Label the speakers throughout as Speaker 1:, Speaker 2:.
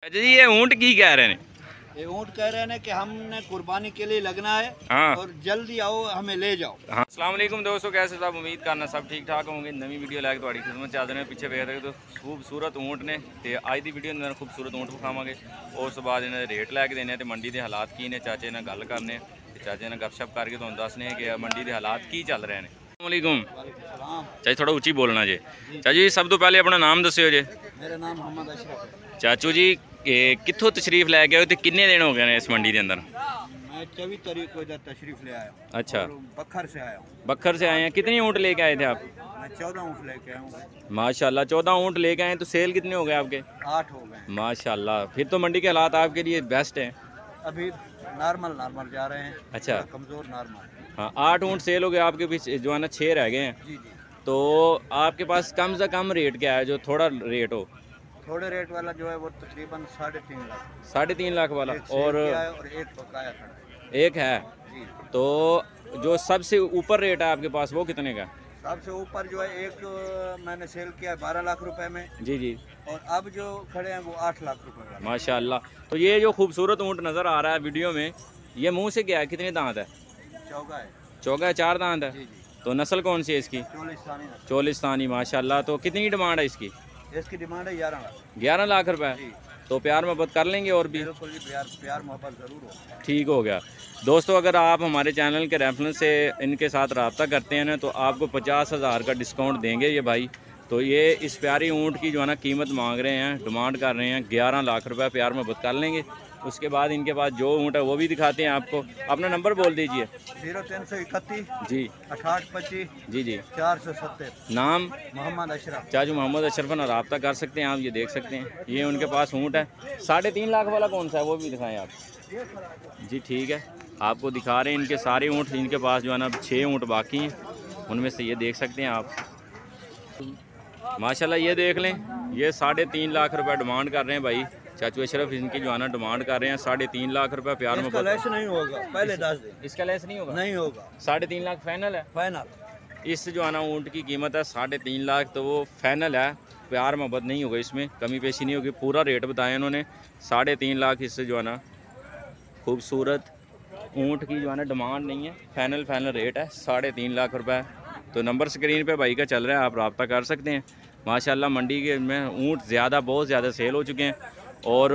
Speaker 1: अच्छा जी, ये ऊँट की कह रहे हैं?
Speaker 2: ये ऊँट कह रहे हैं कि हमने कुर्बानी के लिए लगना है।
Speaker 1: हाँ।
Speaker 2: और जल्दी आओ, हमें ले जाओ।
Speaker 1: हाँ, अस्सलाम वालेकुम दोस्तों, कैसे सब? उम्मीद करना सब ठीक ठाक होंगे। नवी वीडियो लैके थोड़ी खिदमत चाहते हैं। पीछे वेख रहे हो तो खूबसूरत ऊँट ने ते आज की वीडियो अंदर खूबसूरत ऊँट विखावे। उस बाद इन्हें रेट लैके देने तो मंडी के हालात की ने चाचे ने गल करने, चाचे ने गपशप करके तुहानू दसने कि मंडी के हालात की चल रहे हैं। अस्सलाम चाची, थोड़ा उच्ची बोलना जी। चाची सब तो पहले अपना नाम दस्यो जी।
Speaker 2: मेरा नाम मोहम्मद अशरफ है।
Speaker 1: चाचू जी कित्थों तशरीफ लैके आए तो किन्ने दिन हो गए हैं इस मंडी के अंदर?
Speaker 2: मैं 24 तारीख को इधर तशरीफ ले आया हूँ।
Speaker 1: अच्छा,
Speaker 2: बखर से आया हूँ।
Speaker 1: बखर से आए हैं। कितने ऊँट लेके आए थे आप?
Speaker 2: मैं 14 ऊँट लेके आया हूँ।
Speaker 1: माशाल्लाह 14 ऊँट लेके आए। तो सेल कितने हो गए आपके?
Speaker 2: 8 हो गए।
Speaker 1: माशाल्लाह, फिर तो मंडी के हालात आपके लिए बेस्ट हैं।
Speaker 2: अभी नॉर्मल जा रहे हैं।
Speaker 1: अच्छा,
Speaker 2: कमज़ोर नॉर्मल।
Speaker 1: हाँ, 8 ऊँट सेल हो गए आपके, पीछे जो है ना 6 रह गए हैं।
Speaker 2: जी जी।
Speaker 1: तो आपके पास कम से कम रेट क्या है जो थोड़ा रेट हो?
Speaker 2: थोड़े रेट वाला जो है वो तकरीबन 3.5 लाख।
Speaker 1: 3.5 लाख वाला।
Speaker 2: एक
Speaker 1: और
Speaker 2: एक बकाया खड़ा है।
Speaker 1: एक है
Speaker 2: जी।
Speaker 1: तो जो सबसे ऊपर रेट है आपके पास वो कितने का?
Speaker 2: सबसे ऊपर जो है एक मैंने सेल किया है 12 लाख रुपए में।
Speaker 1: जी जी।
Speaker 2: और अब जो खड़े हैं वो 8 लाख रुपए वाला।
Speaker 1: माशाल्लाह। तो ये जो खूबसूरत ऊँट नज़र आ रहा है वीडियो में, ये मुंह से क्या है, कितने दांत है?
Speaker 2: चौगा है।
Speaker 1: चौगा है, 4 दांत है।
Speaker 2: जी जी।
Speaker 1: तो नस्ल कौन सी है इसकी? चोलिस्तानी। माशाल्लाह। तो कितनी डिमांड है इसकी?
Speaker 2: इसकी डिमांड है 11 लाख।
Speaker 1: 11 लाख रुपए। तो प्यार मोहब्बत कर लेंगे और भी?
Speaker 2: बिल्कुल जी, प्यार मोहब्बत ज़रूर हो।
Speaker 1: ठीक हो गया। दोस्तों, अगर आप हमारे चैनल के रेफरेंस से इनके साथ रब्ता करते हैं ना तो आपको 50,000 का डिस्काउंट देंगे ये भाई। तो ये इस प्यारी ऊँट की जो है ना कीमत मांग रहे हैं, डिमांड कर रहे हैं 11 लाख रुपए। प्यार मोहब्बत कर लेंगे। उसके बाद इनके पास जो ऊँट है वो भी दिखाते हैं आपको। अपना नंबर बोल दीजिए।
Speaker 2: 0331
Speaker 1: जी
Speaker 2: 6825
Speaker 1: जी जी।
Speaker 2: 470।
Speaker 1: नाम?
Speaker 2: मोहम्मद अशरफ।
Speaker 1: चाचू मोहम्मद अशरफ ना रब्ता कर सकते हैं आप। ये देख सकते हैं, ये उनके पास ऊँट है। 3.5 लाख वाला कौन सा है वो भी दिखाएं आप जी। ठीक है, आपको दिखा रहे हैं इनके सारे ऊँट। इनके पास जो है ना 6 ऊँट बाकी हैं, उनमें से ये देख सकते हैं आप। माशाल्लाह, ये देख लें, ये 3.5 लाख रुपए डिमांड कर रहे हैं भाई चाचू अशरफ। इनकी जो है ना डिमांड कर रहे हैं 3.5 लाख रुपए। प्यार में
Speaker 2: लेस नहीं होगा, पहले 10 दिन
Speaker 1: इसका लेस नहीं होगा?
Speaker 2: नहीं होगा।
Speaker 1: 3.5 लाख फाइनल है?
Speaker 2: फाइनल।
Speaker 1: इस जो है ना ऊँट की कीमत है 3.5 लाख, तो वो फाइनल है। प्यार मोहब्बत नहीं होगा, इसमें कमी पेशी नहीं होगी। पूरा रेट बताया उन्होंने 3.5 लाख। इससे जो है ना खूबसूरत ऊँट की जो है ना डिमांड नहीं है, फाइनल रेट है 3.5 लाख रुपए। तो नंबर स्क्रीन पे भाई का चल रहा है, आप रब्ता कर सकते हैं। माशाल्लाह, मंडी के में ऊँट बहुत ज़्यादा सेल हो चुके हैं और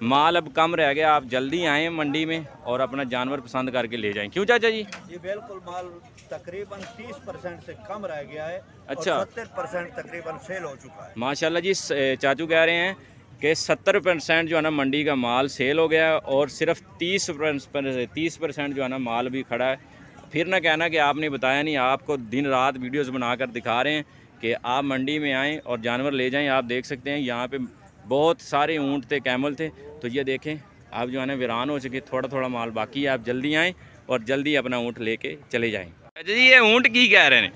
Speaker 1: माल अब कम रह गया। आप जल्दी आएँ मंडी में और अपना जानवर पसंद करके ले जाएं। क्यों चाचा जी?
Speaker 2: ये बिल्कुल माल तकरीबन 30% से कम रह गया है।
Speaker 1: अच्छा।
Speaker 2: 70% तकरीबन सेल हो चुका है।
Speaker 1: माशाल्लाह जी, चाचू कह रहे हैं कि 70% जो है ना मंडी का माल सेल हो गया है और सिर्फ 30% जो है ना माल भी खड़ा है। फिर ना कहना कि आपने बताया नहीं। आपको दिन रात वीडियोस बनाकर दिखा रहे हैं कि आप मंडी में आएँ और जानवर ले जाएँ। आप देख सकते हैं यहाँ पे बहुत सारे ऊँट थे, कैमल थे। तो ये देखें, आप जो है ना वीरान हो चुके, थोड़ा माल बाकी है। आप जल्दी आएँ और जल्दी अपना ऊँट लेके चले जाएँ। अच्छा जी, ये ऊँट की कह रहे हैं?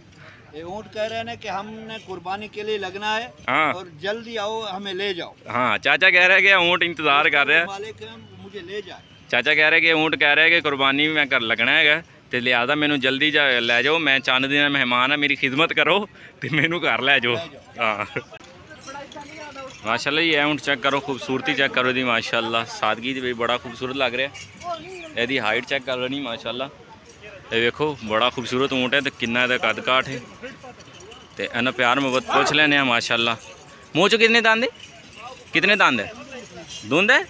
Speaker 2: ये ऊँट कह रहे हैं कि हमने कुर्बानी के लिए लगना है।
Speaker 1: हाँ।
Speaker 2: और जल्दी आओ, हमें ले जाओ।
Speaker 1: हाँ, चाचा कह रहे हैं कि ऊँट इंतज़ार कर रहे हैं।
Speaker 2: मालिक मुझे ले जाए।
Speaker 1: चाचा कह रहे हैं कि ऊँट कह रहे हैं कि कुर्बानी में कर लगना है, तो लिहाजा मैनू जल्दी लै जाओ। मैं चंद दिन मेहमान है, मेरी खिदमत करो तो मैनू घर लै जाओ। हाँ माशाल्लाह, ये ऊँट चेक करो, खूबसूरती चेक करो दी। माशाल्लाह, सादगी भी बड़ा खूबसूरत लग रहा है। यदि हाइट चेक कर रही माशाल्लाह, ये देखो बड़ा खूबसूरत ऊँट है। तो किन्ना दा कद काठ है, तो इन्हें प्यार मोहब्बत पूछ लेने हैं। माशाल्लाह, मूँह चो कितने दांद है? कितने दांद है? दूंद है।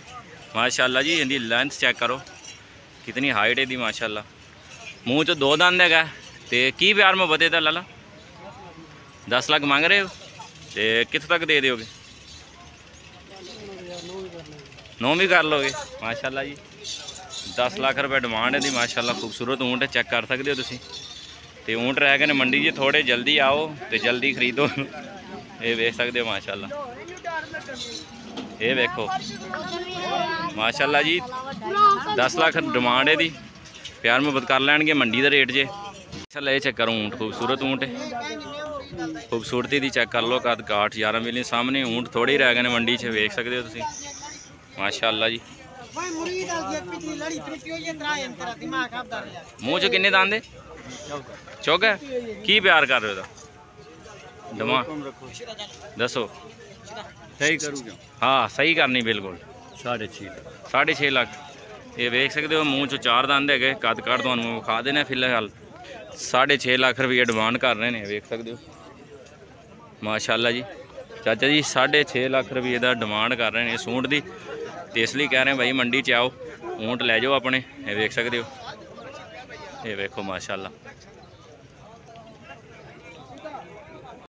Speaker 1: माशाल्लाह जी, इनकी लेंथ चेक करो, कितनी हाइट है दी। माशाल्लाह, मूँह चो 2 दांद है। तो की प्यार मोहब्बत है लाला? 10 लाख मांग रहे हो, तो कितने तक दे दोगे? 9 भी कर लोगे। माशाल्लाह जी, 10 लाख रुपए डिमांड है दी। माशाल्लाह, खूबसूरत ऊँट है, चेक कर सकते हो तुसी। तो ऊँट रह गए ने मंडी जी थोड़े, जल्दी आओ तो जल्दी खरीदो। ये देख सकते हो माशाल्लाह, ये देखो माशाल्लाह जी, 10 लाख डिमांड है दी। प्यार मोहब्बत कर लैणगे मंडी का रेट जे। माशाल्लाह, ये चेक करो ऊँट, खूबसूरत ऊँट है। खूबसूरती दी चेक कर लो, कद काठ 11 मिली। सामने ऊँट थोड़े ही रह गए मंडी से, वेख सकते हो तुसी। माशाल्लाह जी, मूँह चो किन्ने दांद? चौका। की प्यार कर रहे हो? डिमांड दसो।
Speaker 2: सही करूँ?
Speaker 1: हाँ, सही करनी बिल्कुल। 6.5 लाख। ये वेख सकते हो मूँह चो 4 दंद है, कद काठ तुहानू विखा देना। फिलहाल 6.5 लाख रुपये डिमांड कर रहे हैं, वेख सकते हो माशाल्लाह जी। चाचा जी 6.5 लाख रुपये का डिमांड कर रहे हैं सूट की, तो इसलिए कह रहे हैं भाई मंडी च आओ, ऊँट लै जाओ अपने। ये वेख सकते हो, ये वेखो माशाल्लाह।